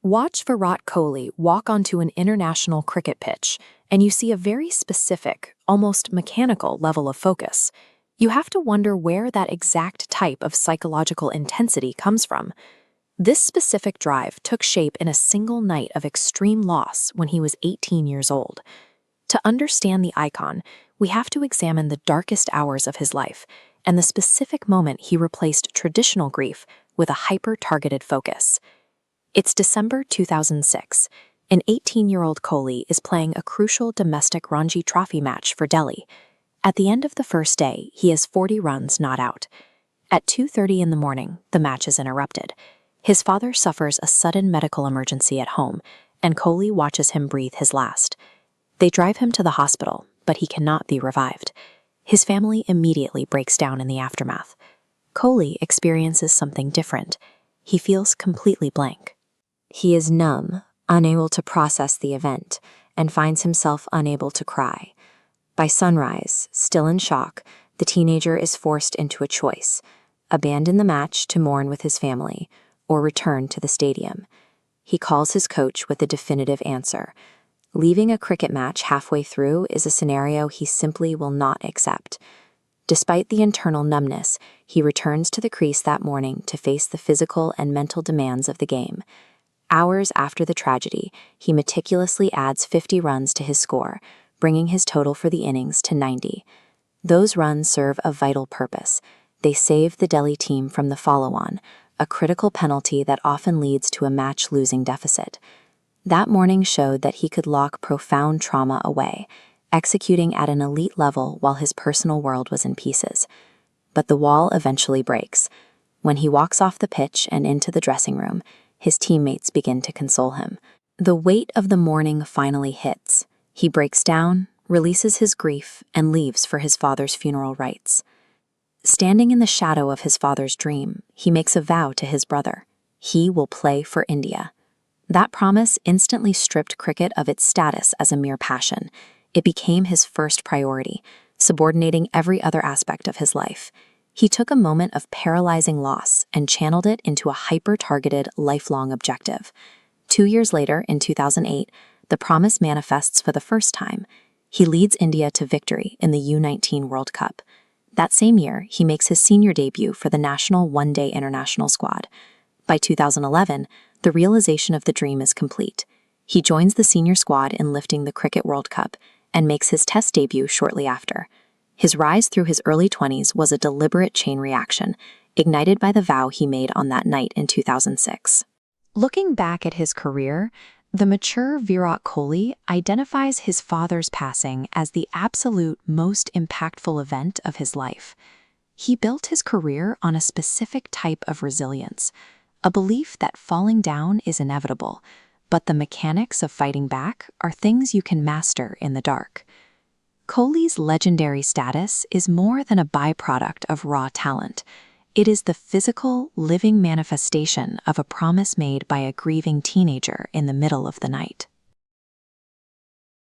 Watch Virat Kohli walk onto an international cricket pitch, and you see a very specific, almost mechanical level of focus. You have to wonder where that exact type of psychological intensity comes from. This specific drive took shape in a single night of extreme loss when he was 18 years old. To understand the icon, we have to examine the darkest hours of his life and the specific moment he replaced traditional grief with a hyper-targeted focus. It's December 2006. An 18-year-old Kohli is playing a crucial domestic Ranji Trophy match for Delhi. At the end of the first day, he has 40 runs not out. At 2:30 in the morning, the match is interrupted. His father suffers a sudden medical emergency at home, and Kohli watches him breathe his last. They drive him to the hospital, but he cannot be revived. His family immediately breaks down in the aftermath. Kohli experiences something different. He feels completely blank. He is numb, unable to process the event, and finds himself unable to cry. By sunrise, still in shock, the teenager is forced into a choice: abandon the match to mourn with his family, or return to the stadium. He calls his coach with a definitive answer. Leaving a cricket match halfway through is a scenario he simply will not accept. Despite the internal numbness, he returns to the crease that morning to face the physical and mental demands of the game. Hours after the tragedy, he meticulously adds 50 runs to his score, bringing his total for the innings to 90. Those runs serve a vital purpose. They save the Delhi team from the follow-on, a critical penalty that often leads to a match-losing deficit. That morning showed that he could lock profound trauma away, executing at an elite level while his personal world was in pieces. But the wall eventually breaks. When he walks off the pitch and into the dressing room, his teammates begin to console him. The weight of the morning finally hits. He breaks down, releases his grief, and leaves for his father's funeral rites. Standing in the shadow of his father's dream, he makes a vow to his brother. He will play for India. That promise instantly stripped cricket of its status as a mere passion. It became his first priority, subordinating every other aspect of his life. He took a moment of paralyzing loss and channeled it into a hyper-targeted, lifelong objective. 2 years later, in 2008, the promise manifests for the first time. He leads India to victory in the U19 World Cup. That same year, he makes his senior debut for the national one-day international squad. By 2011, the realization of the dream is complete. He joins the senior squad in lifting the Cricket World Cup and makes his Test debut shortly after. His rise through his early 20s was a deliberate chain reaction, ignited by the vow he made on that night in 2006. Looking back at his career, the mature Virat Kohli identifies his father's passing as the absolute most impactful event of his life. He built his career on a specific type of resilience, a belief that falling down is inevitable, but the mechanics of fighting back are things you can master in the dark. Kohli's legendary status is more than a byproduct of raw talent. It is the physical, living manifestation of a promise made by a grieving teenager in the middle of the night.